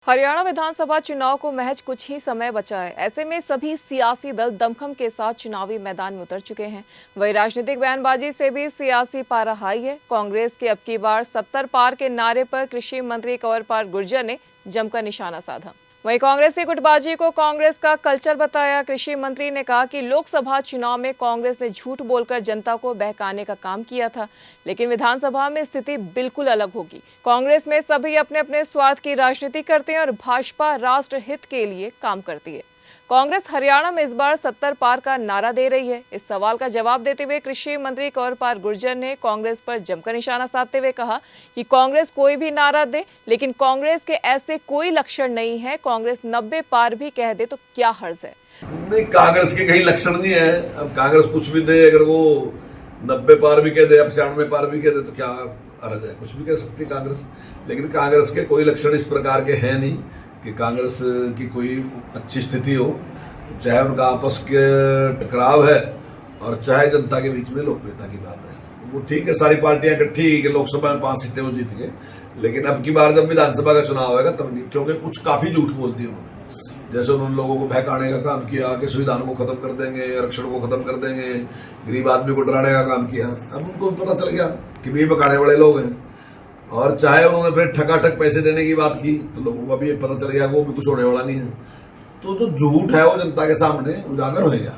हरियाणा विधानसभा चुनाव को महज कुछ ही समय बचा है। ऐसे में सभी सियासी दल दमखम के साथ चुनावी मैदान में उतर चुके हैं। वही राजनीतिक बयानबाजी से भी सियासी पारा हाई है। कांग्रेस के अब की बार 70 पार के नारे पर कृषि मंत्री कंवरपाल गुर्जर ने जमकर निशाना साधा। वहीं कांग्रेस की गुटबाजी को कांग्रेस का कल्चर बताया। कृषि मंत्री ने कहा कि लोकसभा चुनाव में कांग्रेस ने झूठ बोलकर जनता को बहकाने का काम किया था, लेकिन विधानसभा में स्थिति बिल्कुल अलग होगी। कांग्रेस में सभी अपने अपने स्वार्थ की राजनीति करते हैं और भाजपा राष्ट्र हित के लिए काम करती है। कांग्रेस हरियाणा में इस बार 70 पार का नारा दे रही है। इस सवाल का जवाब देते हुए कृषि मंत्री कंवरपाल गुर्जर ने कांग्रेस पर जमकर निशाना साधते हुए कहा कि कांग्रेस कोई भी नारा दे, लेकिन कांग्रेस के ऐसे कोई लक्षण नहीं है। कांग्रेस 90 पार भी कह दे तो क्या हर्ज है? नहीं, कांग्रेस के कहीं लक्षण नहीं है। अब कांग्रेस कुछ भी दे, अगर वो 90 पार भी कह दे, 95 पार भी कह दे तो क्या हर्ज है? कुछ भी कह सकती कांग्रेस। लेकिन कांग्रेस के कोई लक्षण इस प्रकार के हैं नहीं कि कांग्रेस की कोई अच्छी स्थिति हो। चाहे उनका आपस के टकराव है और चाहे जनता के बीच में लोकप्रियता की बात है, वो ठीक है। सारी पार्टियां इकट्ठी कि लोकसभा में 5 सीटें वो जीत गए, लेकिन अब की बार जब विधानसभा का चुनाव होगा तब नहीं, क्योंकि कुछ काफी झूठ बोल दिए उन्होंने। जैसे उन्होंने लोगों को बहकाने का काम किया कि संविधान को खत्म कर देंगे, आरक्षण को खत्म कर देंगे, गरीब आदमी को डराने का काम किया। अब उनको पता चल गया कि भी बहकाने वाले लोग हैं। और चाहे उन्होंने फिर ठकाठक पैसे देने की बात की तो लोगों को भी पता चल गया वो भी कुछ होने वाला नहीं है। तो जो झूठ है वो जनता के सामने उजागर होगा।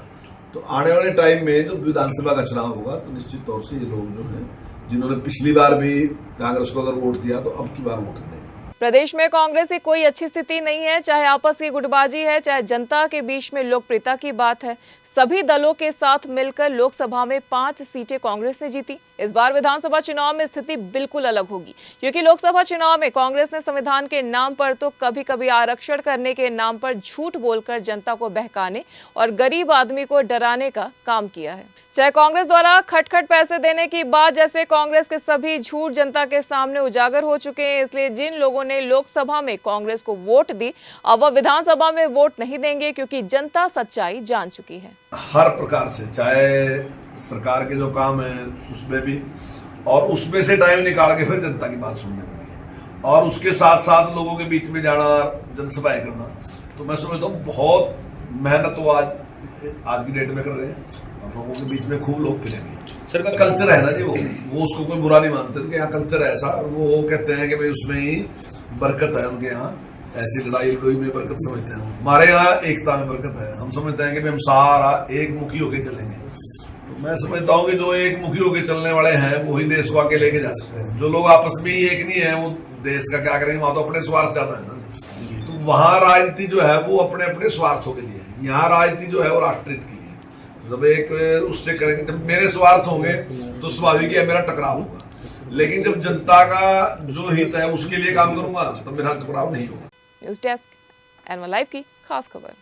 तो आने वाले टाइम में जब विधानसभा का चुनाव होगा तो निश्चित तौर से ये लोग जो हैं, जिन्होंने पिछली बार भी कांग्रेस को अगर वोट दिया तो अब की बार वोट देंगे। प्रदेश में कांग्रेस की कोई अच्छी स्थिति नहीं है। चाहे आपस की गुटबाजी है, चाहे जनता के बीच में लोकप्रियता की बात है, सभी दलों के साथ मिलकर लोकसभा में 5 सीटें कांग्रेस ने जीती। इस बार विधानसभा चुनाव में स्थिति बिल्कुल अलग होगी, क्योंकि लोकसभा चुनाव में कांग्रेस ने संविधान के नाम पर तो कभी कभी आरक्षण करने के नाम पर झूठ बोलकर जनता को बहकाने और गरीब आदमी को डराने का काम किया है। चाहे कांग्रेस द्वारा खटखट पैसे देने की बात जैसे कांग्रेस के सभी झूठ जनता के सामने उजागर हो चुके हैं। इसलिए जिन लोगों ने लोकसभा में कांग्रेस को वोट दी, अब वह विधानसभा में वोट नहीं देंगे, क्योंकि जनता सच्चाई जान चुकी है। हर प्रकार से, चाहे सरकार के जो काम है उसमें भी, और उसमें से टाइम निकाल के फिर जनता की बात सुनने में भी, और उसके साथ साथ लोगों के बीच में जाना, जनसभाएं करना। तो मैं समझता हूँ बहुत मेहनत तो आज की डेट में कर रहे हैं और लोगों के बीच में खूब लोग मिलेंगे। सर का कल्चर है ना जी, वो उसको कोई बुरा नहीं मानते कि यहाँ कल्चर है ऐसा। वो कहते हैं कि भाई उसमें ही बरकत है। उनके यहाँ ऐसी लड़ाई में बरकत समझते हैं। हमारे यहाँ एकता में बरकत है। हम समझते हैं कि हम सारा एक मुखी होकर चलेंगे। तो मैं समझता हूँ कि जो एक मुखी होकर चलने वाले हैं वही देश को आगे लेके जा सकते हैं। जो लोग आपस में ही एक नहीं है वो देश का क्या करेंगे? वहां तो अपने स्वार्थ ज्यादा है ना। तो वहां राजनीति जो है वो अपने अपने स्वार्थों के लिए, यहाँ राजनीति जो है वो राष्ट्रहित के लिए। जब एक उससे करेंगे, जब मेरे स्वार्थ होंगे तो स्वाभाविक है मेरा टकराव होगा। लेकिन जब जनता का जो हित है उसके लिए काम करूंगा तब मेरा टकराव नहीं होगा। न्यूज़ डेस्क, एनवन लाइव की खास खबर।